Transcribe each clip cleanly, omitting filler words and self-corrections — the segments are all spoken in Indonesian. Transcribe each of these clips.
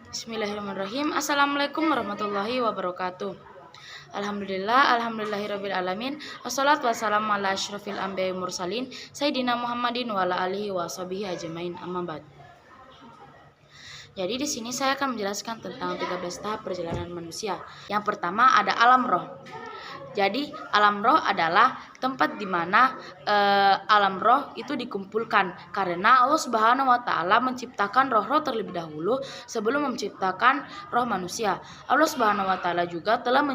Bismillahirrahmanirrahim. Assalamualaikum warahmatullahi wabarakatuh. Alhamdulillahirabbil alamin. Wassalatu wassalamu ala asyrofil anbiya'i mursalin Sayyidina Muhammadin wa ala alihi wa sahbihi ajmain. Amma ba'd. Jadi di sini saya akan menjelaskan tentang 13 tahap perjalanan manusia. Yang pertama ada alam roh. Jadi alam roh adalah tempat di mana alam roh itu dikumpulkan, karena Allah Subhanahu wa taala menciptakan roh-roh terlebih dahulu sebelum menciptakan roh manusia. Allah Subhanahu wa taala juga telah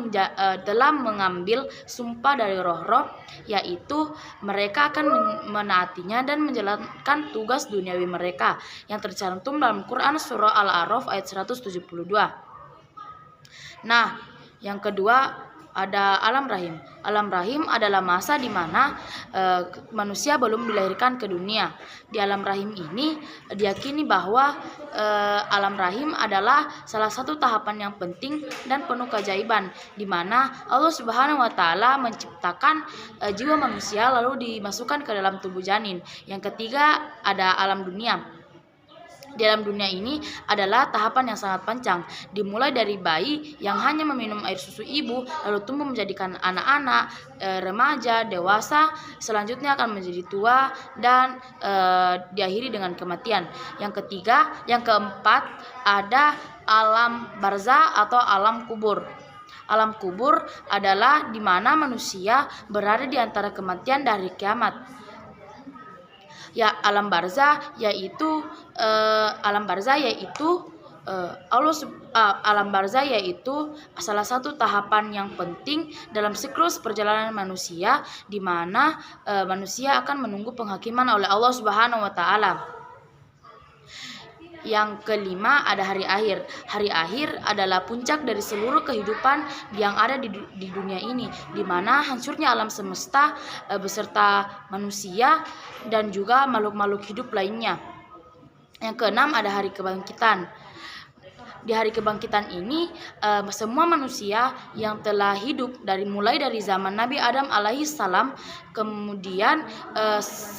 mengambil sumpah dari roh-roh, yaitu mereka akan menaatinya dan menjalankan tugas duniawi mereka yang tercantum dalam Quran surah Al-A'raf ayat 172. Nah, yang kedua ada alam rahim. Alam rahim adalah masa di mana manusia belum dilahirkan ke dunia. Di alam rahim ini diyakini bahwa alam rahim adalah salah satu tahapan yang penting dan penuh keajaiban, di mana Allah Subhanahu wa taala menciptakan jiwa manusia lalu dimasukkan ke dalam tubuh janin. Yang ketiga ada alam dunia. Di dalam dunia ini adalah tahapan yang sangat panjang, dimulai dari bayi yang hanya meminum air susu ibu, lalu tumbuh menjadikan anak-anak, remaja, dewasa, selanjutnya akan menjadi tua dan diakhiri dengan kematian. Yang keempat ada alam barzah atau alam kubur. Alam kubur adalah di mana manusia berada di antara kematian dari kiamat. Ya, alam barzah yaitu salah satu tahapan yang penting dalam siklus perjalanan manusia, di mana manusia akan menunggu penghakiman oleh Allah Subhanahu wa taala. Yang kelima ada hari akhir. Hari akhir adalah puncak dari seluruh kehidupan yang ada di dunia ini, di mana hancurnya alam semesta beserta manusia dan juga makhluk-makhluk hidup lainnya. Yang keenam ada hari kebangkitan. Di hari kebangkitan ini semua manusia yang telah hidup mulai dari zaman Nabi Adam alaihissalam kemudian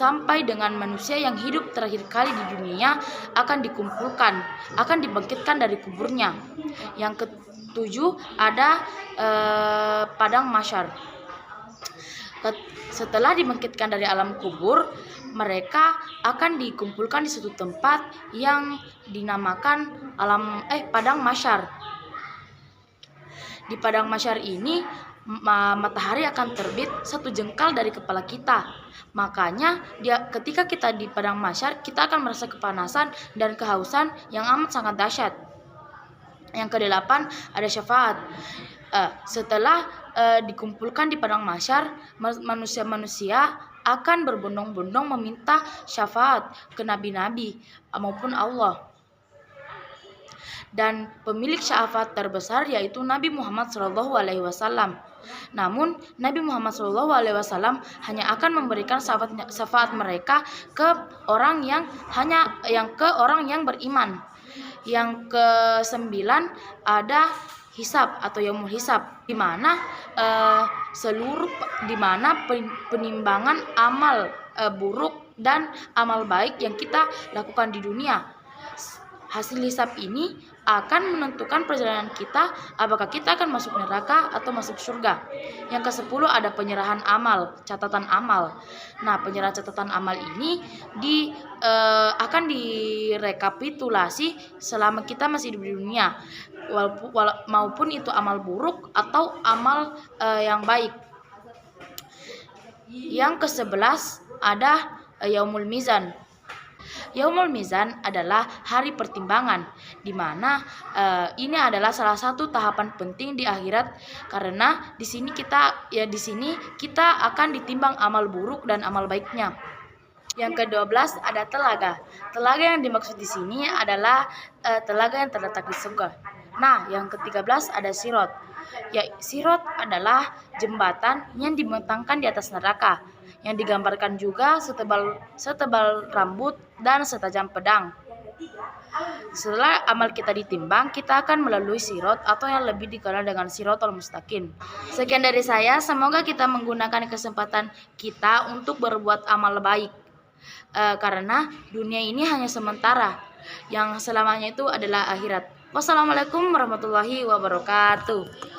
sampai dengan manusia yang hidup terakhir kali di dunia akan dikumpulkan, akan dibangkitkan dari kuburnya. Yang ketujuh ada padang mahsyar. Setelah dibangkitkan dari alam kubur, mereka akan dikumpulkan di suatu tempat yang dinamakan padang mahsyar. Di padang mahsyar ini matahari akan terbit 1 jengkal dari kepala kita. Makanya ketika kita di padang mahsyar, kita akan merasa kepanasan dan kehausan yang amat sangat dahsyat. Yang kedelapan ada syafaat. Setelah dikumpulkan di padang mahsyar, manusia-manusia akan berbondong-bondong meminta syafaat ke nabi-nabi maupun Allah. Dan pemilik syafaat terbesar yaitu Nabi Muhammad SAW. Namun Nabi Muhammad SAW hanya akan memberikan syafaat mereka ke orang yang beriman. Yang ke-9 ada hisab atau yaumul hisab, di mana penimbangan amal buruk dan amal baik yang kita lakukan di dunia. Hasil hisab ini akan menentukan perjalanan kita, apakah kita akan masuk neraka atau masuk surga. Yang ke-10 ada penyerahan amal, catatan amal. Nah, penyerahan catatan amal ini akan direkapitulasi selama kita masih di dunia, maupun itu amal buruk atau amal yang baik. Yang ke-11 ada yaumul mizan. Yaumul Mizan adalah hari pertimbangan, di mana ini adalah salah satu tahapan penting di akhirat, karena di sini kita akan ditimbang amal buruk dan amal baiknya. Yang ke-12 ada telaga. Telaga yang dimaksud di sini adalah telaga yang terletak di surga. Nah, yang ke-13 ada sirot. Ya, sirot adalah jembatan yang dibentangkan di atas neraka, yang digambarkan juga setebal rambut dan setajam pedang. Setelah amal kita ditimbang, kita akan melalui sirot atau yang lebih dikenal dengan sirotol mustaqim. Sekian dari saya, semoga kita menggunakan kesempatan kita untuk berbuat amal baik, karena dunia ini hanya sementara. yang selamanya itu adalah akhirat. Wassalamualaikum warahmatullahi wabarakatuh.